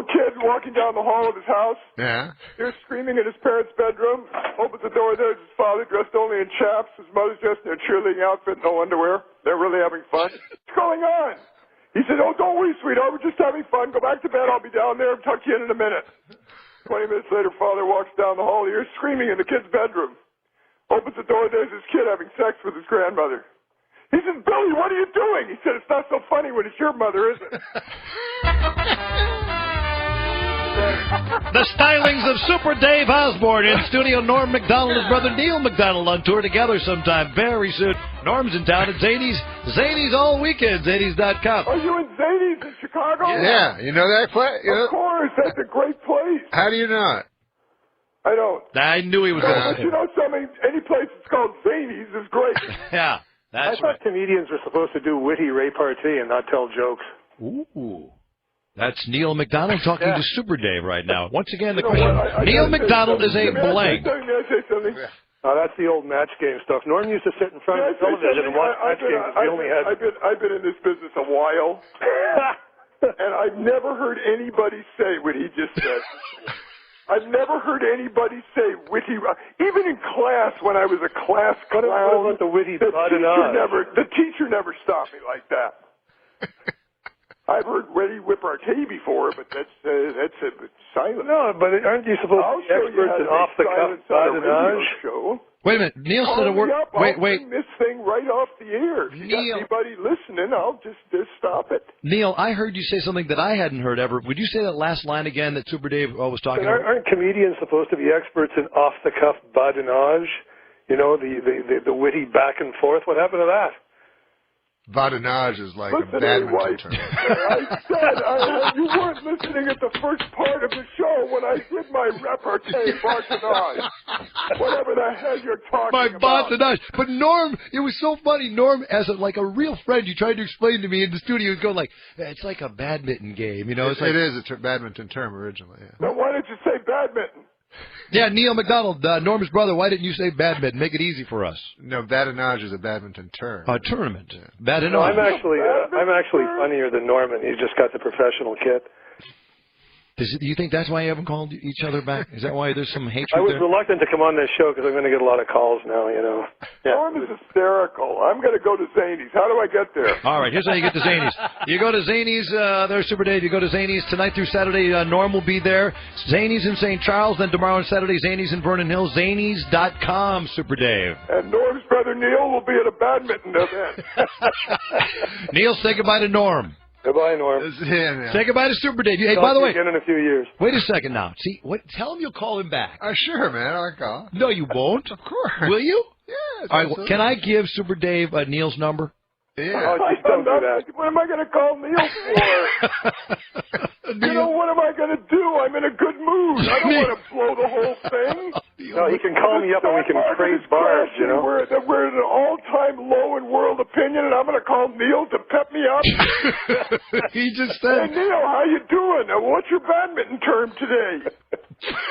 little kid walking down the hall of his house. Yeah. He's screaming in his parents' bedroom. Opens the door. There's his father dressed only in chaps. His mother's dressed in a cheerleading outfit, no underwear. They're really having fun. What's going on? He said, "Oh, don't worry, sweetheart. We're just having fun. Go back to bed. I'll be down there and tuck you in a minute." 20 minutes later, father walks down the hall. He hears screaming in the kid's bedroom. Opens the door. There's his kid having sex with his grandmother. He says, "Billy, what are you doing?" He said, "It's not so funny when it's your mother, is it?" The stylings of Super Dave Osborne in studio. Norm Macdonald and his brother Neil Macdonald on tour together sometime very soon. Norm's in town at Zany's. Zany's all weekend. Zany's.com. Are you in Zany's in Chicago? Yeah. You know that place? Of course. That's a great place. How do you know it? I don't. I knew he was going to But you know something? Any place that's called Zany's is great. Yeah, that's I thought comedians were supposed to do witty repartee and not tell jokes. Ooh. That's Neil Macdonald talking to Super Dave right now. Once again, the You know question. what? Neil Macdonald is a blank. May I say something? Oh, that's the old match game stuff. Norm used to sit in front of the television and watch match games. I've been in this business a while, and I've never heard anybody say what he just said. I've never heard anybody say witty. Even in class, when I was a class clown, what about the witty badinage? the teacher never stopped me like that. I've heard witty repartee before, but that's silent. No, but aren't you supposed to be experts in off-the-cuff badinage? Wait a minute. Neil said a word. Wait. Bring this thing right off the air. If you got anybody listening, I'll just stop it. Neil, I heard you say something that I hadn't heard ever. Would you say that last line again that Super Dave was talking about? Aren't comedians supposed to be experts in off-the-cuff badinage? You know, the witty back and forth. What happened to that? Badinage is like Listen, a badminton term. I said you weren't listening at the first part of the show when I did my repartee badinage. Whatever the hell you're talking about. Badinage. But Norm, it was so funny. Norm, as a real friend, you tried to explain to me in the studio, he was going like, it's like a badminton game. You know, it is a badminton term originally. Yeah. Then why did you say badminton? Yeah, Neil Macdonald, Norm's brother, why didn't you say badminton? Make it easy for us. No, badinage is a badminton term. A tournament. Yeah. Badinage. No, I'm actually funnier than Norman. He's just got the professional kit. Do you think that's why you haven't called each other back? Is that why there's some hatred I was there? reluctant to come on this show because I'm going to get a lot of calls now, you know. Norm is hysterical. I'm going to go to Zany's. How do I get there? All right, here's how you get to Zany's. You go to Zany's, there's Super Dave. You go to Zany's tonight through Saturday. Norm will be there. Zany's in St. Charles. Then tomorrow and Saturday, Zany's in Vernon Hills. Zany's.com, Super Dave. And Norm's brother Neil will be at a badminton event. Neil, say goodbye to Norm. Goodbye, Norm. Say goodbye to Super Dave. Hey, Talk by the to way, you again in a few years. Wait a second now. See, tell him you'll call him back. Sure, man. I'll call. No, you won't. Of course. Will you? Yes. All right. Well, can I give Super Dave Neil's number? Yeah. Just don't do that. What am I going to call Neil for? You know, what am I going to do? I'm in a good mood. I don't want to blow the whole thing. No, he can call me up and we can trade bars, you know. We're at an all-time low in world opinion, and I'm going to call Neil to pep me up. He just said. Hey, Neil, how you doing? What's your badminton term today?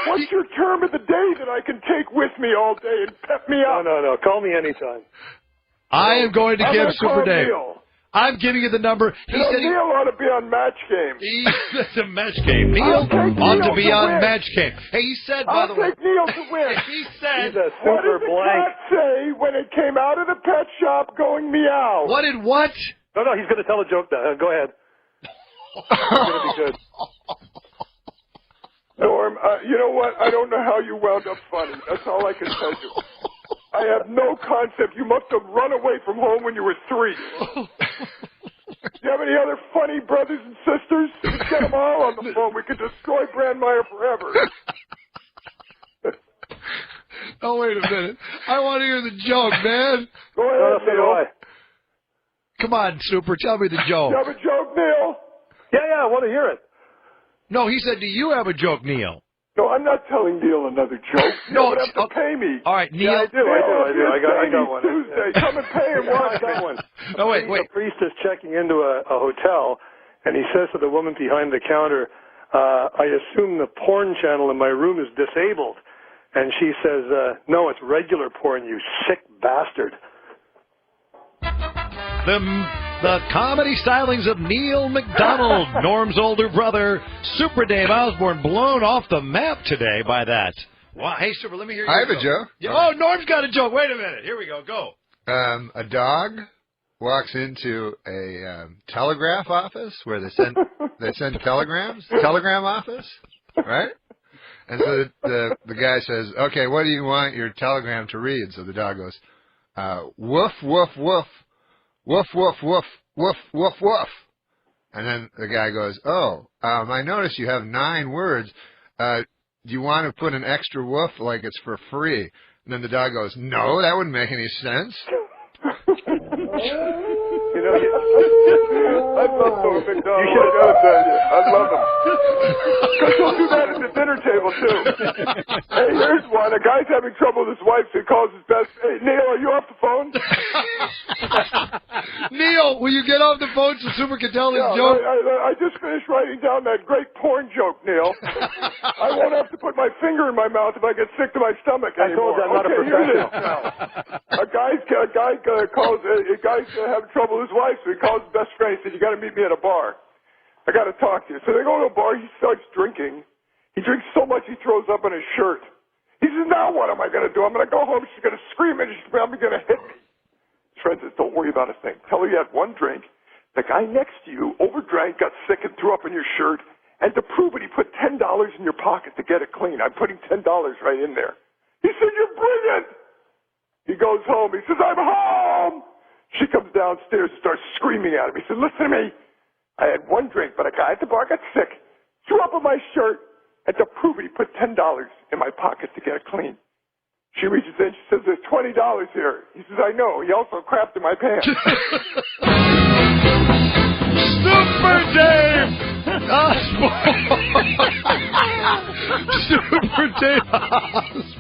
What's your term of the day that I can take with me all day and pep me up? No. Call me anytime. I am going to give Super Dave. Neil. I'm giving you the number. Neil ought to be on Match Game. That's a Match Game. Neil ought to be on Match Game. Hey, he said, by the way. I'll take Neil to win. He said. He's a What super did the blank. cat say when it came out of the pet shop going meow? What did what? No, he's going to tell a joke now. Go ahead. It's going to be good. Norm, you know what? I don't know how you wound up funny. That's all I can tell you. I have no concept. You must have run away from home when you were 3. Do you have any other funny brothers and sisters? Let's get them all on the phone. We could destroy Brandmeier forever. Oh, wait a minute. I want to hear the joke, man. Go ahead, So do Neil. I. Come on, Super. Tell me the joke. You have a joke, Neil? Yeah, I want to hear it. No, he said, do you have a joke, Neil? No, I'm not telling Neil another joke. No, You would have to pay me. All right, Neil. Yeah, I do. I got one. Tuesday. Come and pay him. I got one. Oh, wait. A priest is checking into a hotel, and he says to the woman behind the counter, I assume the porn channel in my room is disabled. And she says, no, it's regular porn, you sick bastard. The The comedy stylings of Neil McDonald, Norm's older brother, Super Dave Osborne, blown off the map today by that. Wow. Hey, Super, let me hear you. I have a joke. Yeah. Oh, Norm's got a joke. Wait a minute. Here we go. Go. A dog walks into a telegraph office where they send telegrams. Telegram office, right? And so the guy says, "Okay, what do you want your telegram to read?" So the dog goes, "Woof woof woof, woof woof woof, woof woof woof." And then the guy goes, "Oh, I notice you have 9 words. Do you want to put an extra woof like it's for free?" And then the dog goes, "No, that wouldn't make any sense." You know, I love Norm McDonald. I gotta tell you, I love him. Because he'll do that at the dinner table too. Hey, here's one. A guy's having trouble with his wife, so he calls his best. Hey, Neil, are you off the phone? Neil, will you get off the phone so Super can tell his joke? I just finished writing down that great porn joke, Neil. I won't have to put my finger in my mouth if I get sick to my stomach anymore. I told you I'm not a professional. A guy's having trouble with his wife, so he calls his best friend. He said, "You got to meet me at a bar. I got to talk to you." So they go to a bar. He starts drinking. He drinks so much he throws up in his shirt. He says, "Now what am I going to do? I'm going to go home. She's going to scream and she's probably going to hit me." His friend says, "Don't worry about a thing. Tell her you had one drink. The guy next to you overdrank, got sick, and threw up in your shirt. And to prove it, he put $10 in your pocket to get it clean. I'm putting $10 right in there." He said, "You're brilliant." He goes home. He says, "I'm home." She comes downstairs and starts screaming at him. He said, "Listen to me. I had one drink, but a guy at the bar got sick, threw up in my shirt, and to prove it, he put $10 in my pocket to get it clean." She reaches in. She says, "There's $20 here." He says, "I know. He also crapped in my pants." Super Dave Osborne. Super Dave Osborne.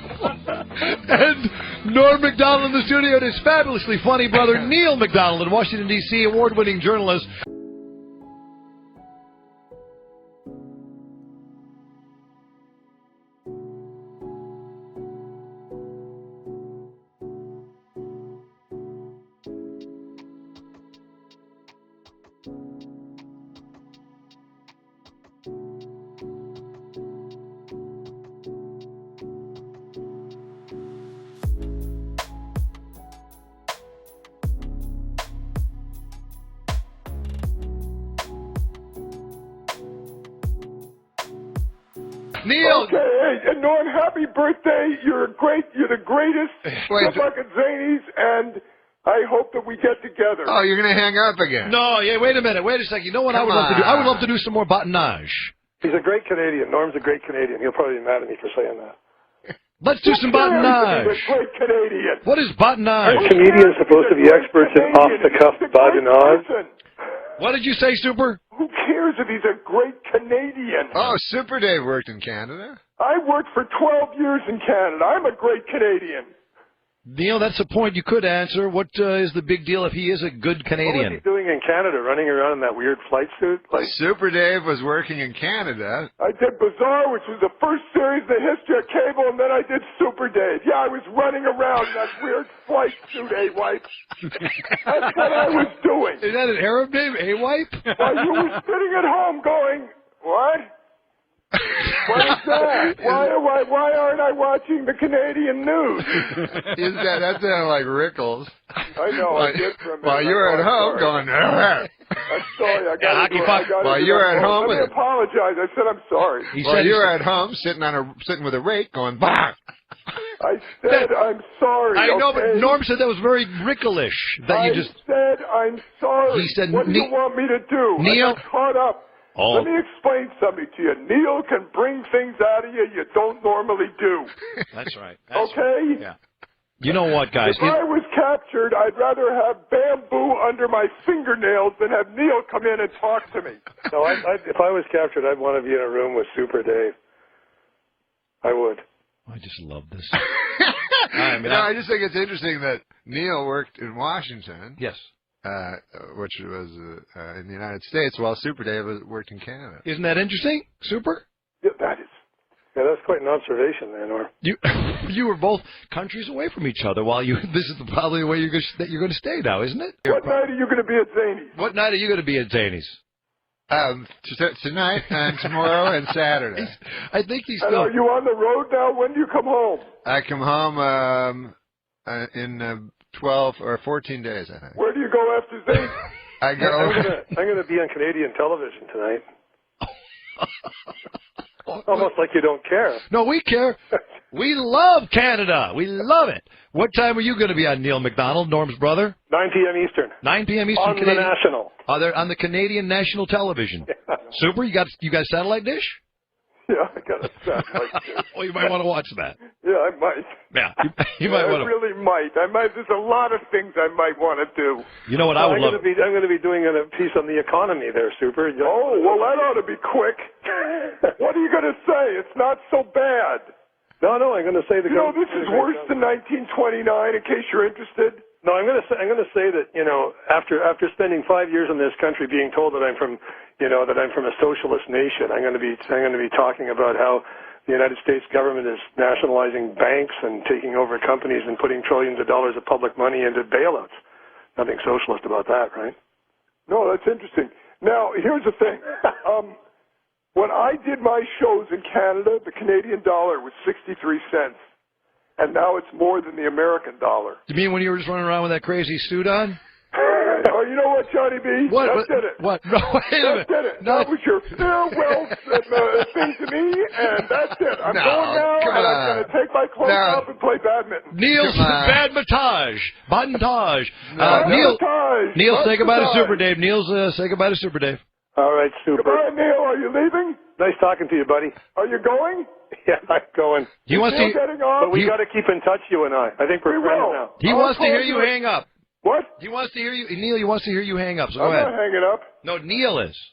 And Norm McDonald in the studio and his fabulously funny brother Neil McDonald in Washington, D.C., award-winning journalist. Neil. Okay, hey, and Norm, happy birthday. You're the greatest. Wait, fucking zanies, and I hope that we get together. Oh, you're going to hang up again. No, yeah, wait a minute. Wait a second. You know what I would love to do? I would love to do some more badinage. He's a great Canadian. Norm's a great Canadian. He'll probably be mad at me for saying that. Let's do some badinage. He's a great Canadian. What is badinage? Aren't comedians supposed to be experts in off-the-cuff badinage? What did you say, Super? Who cares if he's a great Canadian? Oh, Super Dave worked in Canada? I worked for 12 years in Canada. I'm a great Canadian. Neil, that's a point you could answer. What is the big deal if he is a good Canadian? What was he doing in Canada, running around in that weird flight suit? Super Dave was working in Canada. I did Bizarre, which was the first series in the history of cable, and then I did Super Dave. Yeah, I was running around in that weird flight suit, A-Wipe. That's what I was doing. Is that an Arab name, A-Wipe? While you were sitting at home going, what? What is that? Why aren't I watching the Canadian news? That sounded like Rickles. I know, I did for a minute. While you were at home going, I'm sorry, I got to While you were at home, let me apologize. I said I'm sorry. While you were at home sitting with a rake going, bah! I said I'm sorry. I know, okay? but Norm said that was very Ricklish. I said I'm sorry. He said, what do you want me to do? Neil, I got caught up. Oh. Let me explain something to you. Neil can bring things out of you don't normally do. That's right. Okay? Yeah. You know what, guys? If I was captured, I'd rather have bamboo under my fingernails than have Neil come in and talk to me. No, if I was captured, I'd want to be in a room with Super Dave. I would. I just love this. I just think it's interesting that Neil worked in Washington. Yes. Which was in the United States, while Super Dave worked in Canada. Isn't that interesting, Super? Yeah, that is. Yeah, that's quite an observation, man. Or You were both countries away from each other while you. This is probably the way that you're going to stay now, isn't it? What night are you going to be at Zany's? What night are you going to be at Zany's? Tonight and tomorrow and Saturday. I think he's And still. are you on the road now? When do you come home? I come home in 12 or 14 days, I think. Where do you go after Zany's? I go. I'm going to be on Canadian television tonight. Almost like you don't care. No, we care. We love Canada. We love it. What time are you going to be on, Neil McDonald, Norm's brother? 9 p.m. Eastern. 9 p.m. Eastern. On the National. They're on the Canadian national television. Yeah. Super. You got satellite dish? Yeah, I got a satellite dish. Well, you might want to watch that. Yeah, I might. Yeah, you might want to. I really might. There's a lot of things I might want to do. You know what I would love? I'm going to be doing a piece on the economy there, Super. Oh, well, that ought to be quick. What are you going to say? It's not so bad. No, I'm going to say this is worse than 1929. In case you're interested. No, I'm going to say that after spending 5 years in this country, being told that I'm from a socialist nation, I'm going to be talking about how the United States government is nationalizing banks and taking over companies and putting trillions of dollars of public money into bailouts. Nothing socialist about that, right? No, that's interesting. Now, here's the thing. When I did my shows in Canada, the Canadian dollar was 63 cents. And now it's more than the American dollar. You mean when you were just running around with that crazy suit on? Oh, you know what, Johnny B? What? That did it. What? No, wait a minute. That did it. No. That was your farewell thing to me, and that's it. I'm going now, and I'm going to take my clothes off and play badminton. Neil's badmintage. Neil, say goodbye to Super Dave. Say goodbye to Super Dave. All right, Super. Goodbye, Neil. Are you leaving? Nice talking to you, buddy. Are you going? Yeah, I'm going. He wants to. Getting off? But we got to keep in touch, you and I. I think we're friends now. He wants to hear you hang up. What? He wants to hear you, Neil. He wants to hear you hang up. So go I'm ahead. not hanging up. No, Neil is.